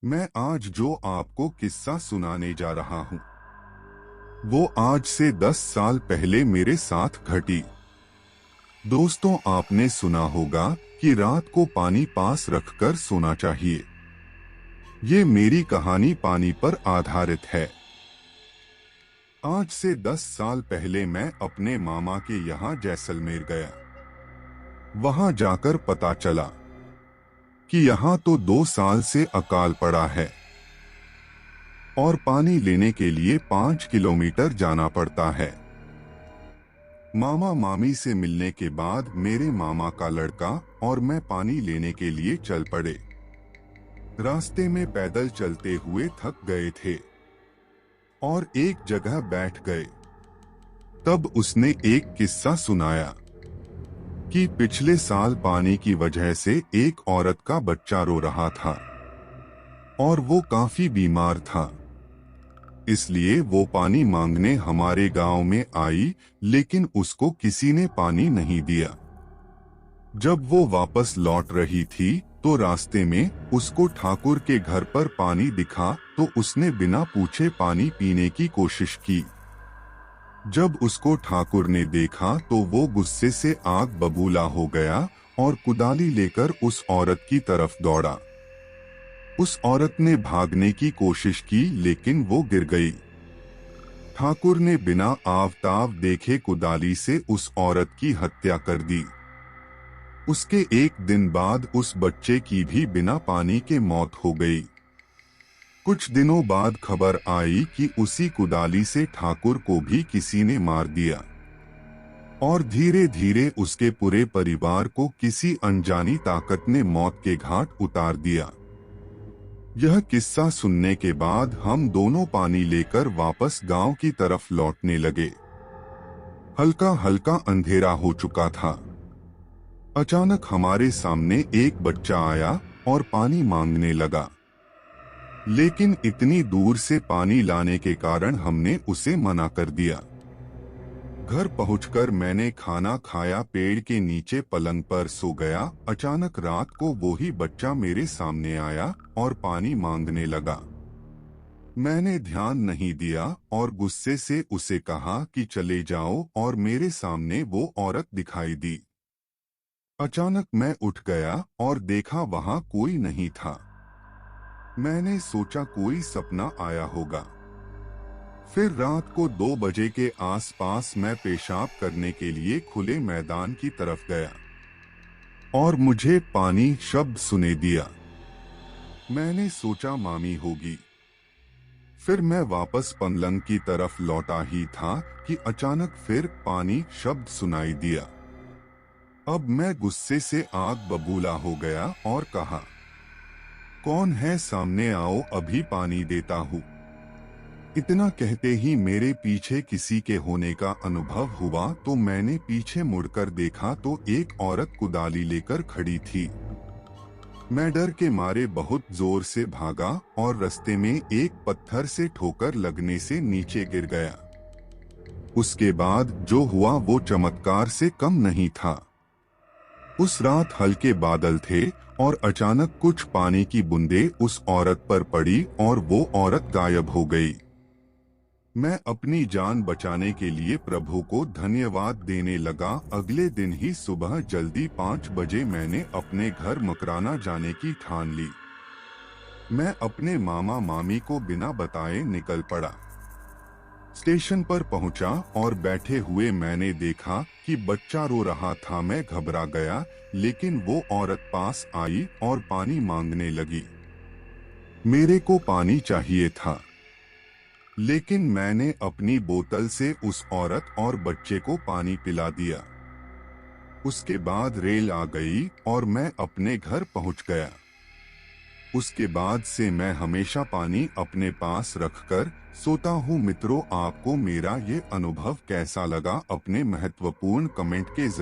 मैं आज जो आपको किस्सा सुनाने जा रहा हूँ वो आज से 10 साल पहले मेरे साथ घटी। दोस्तों, आपने सुना होगा कि रात को पानी पास रखकर सोना चाहिए। ये मेरी कहानी पानी पर आधारित है। आज से 10 साल पहले मैं अपने मामा के यहाँ जैसलमेर गया। वहां जाकर पता चला कि यहाँ तो 2 साल से अकाल पड़ा है और पानी लेने के लिए 5 किलोमीटर जाना पड़ता है। मामा मामी से मिलने के बाद मेरे मामा का लड़का और मैं पानी लेने के लिए चल पड़े। रास्ते में पैदल चलते हुए थक गए थे और एक जगह बैठ गए। तब उसने एक किस्सा सुनाया कि पिछले साल पानी की वजह से एक औरत का बच्चा रो रहा था और वो काफी बीमार था। इसलिए वो पानी मांगने हमारे गांव में आई, लेकिन उसको किसी ने पानी नहीं दिया। जब वो वापस लौट रही थी तो रास्ते में उसको ठाकुर के घर पर पानी दिखा तो उसने बिना पूछे पानी पीने की कोशिश की। जब उसको ठाकुर ने देखा तो वो गुस्से से आग बबूला हो गया और कुदाली लेकर उस औरत की तरफ दौड़ा। उस औरत ने भागने की कोशिश की, लेकिन वो गिर गई। ठाकुर ने बिना आवताव देखे कुदाली से उस औरत की हत्या कर दी। उसके एक दिन बाद उस बच्चे की भी बिना पानी के मौत हो गई। कुछ दिनों बाद खबर आई कि उसी कुदाली से ठाकुर को भी किसी ने मार दिया और धीरे धीरे उसके पूरे परिवार को किसी अनजानी ताकत ने मौत के घाट उतार दिया। यह किस्सा सुनने के बाद हम दोनों पानी लेकर वापस गांव की तरफ लौटने लगे। हल्का हल्का अंधेरा हो चुका था। अचानक हमारे सामने एक बच्चा आया और पानी मांगने लगा, लेकिन इतनी दूर से पानी लाने के कारण हमने उसे मना कर दिया। घर पहुंचकर मैंने खाना खाया, पेड़ के नीचे पलंग पर सो गया। अचानक रात को वही बच्चा मेरे सामने आया और पानी मांगने लगा। मैंने ध्यान नहीं दिया और गुस्से से उसे कहा कि चले जाओ, और मेरे सामने वो औरत दिखाई दी। अचानक मैं उठ गया और देखा वहां कोई नहीं था। मैंने सोचा कोई सपना आया होगा। फिर रात को 2 बजे के आसपास मैं पेशाब करने के लिए खुले मैदान की तरफ गया और मुझे पानी शब्द सुने दिया। मैंने सोचा मामी होगी। फिर मैं वापस पलंग की तरफ लौटा ही था कि अचानक फिर पानी शब्द सुनाई दिया। अब मैं गुस्से से आग बबूला हो गया और कहा, कौन है, सामने आओ, अभी पानी देता हूँ। इतना कहते ही मेरे पीछे किसी के होने का अनुभव हुआ तो मैंने पीछे मुड़कर देखा तो एक औरत कुदाली लेकर खड़ी थी। मैं डर के मारे बहुत जोर से भागा और रास्ते में एक पत्थर से ठोकर लगने से नीचे गिर गया। उसके बाद जो हुआ वो चमत्कार से कम नहीं था। उस रात हल्के बादल थे और अचानक कुछ पानी की बूंदें उस औरत पर पड़ी और वो औरत गायब हो गई। मैं अपनी जान बचाने के लिए प्रभु को धन्यवाद देने लगा। अगले दिन ही सुबह जल्दी 5 बजे मैंने अपने घर मकराना जाने की ठान ली। मैं अपने मामा मामी को बिना बताए निकल पड़ा। स्टेशन पर पहुंचा और बैठे हुए मैंने देखा कि बच्चा रो रहा था। मैं घबरा गया, लेकिन वो औरत पास आई और पानी मांगने लगी। मेरे को पानी चाहिए था, लेकिन मैंने अपनी बोतल से उस औरत और बच्चे को पानी पिला दिया। उसके बाद रेल आ गई और मैं अपने घर पहुंच गया। उसके बाद से मैं हमेशा पानी अपने पास रखकर सोता हूं। मित्रों, आपको मेरा ये अनुभव कैसा लगा? अपने महत्वपूर्ण कमेंट के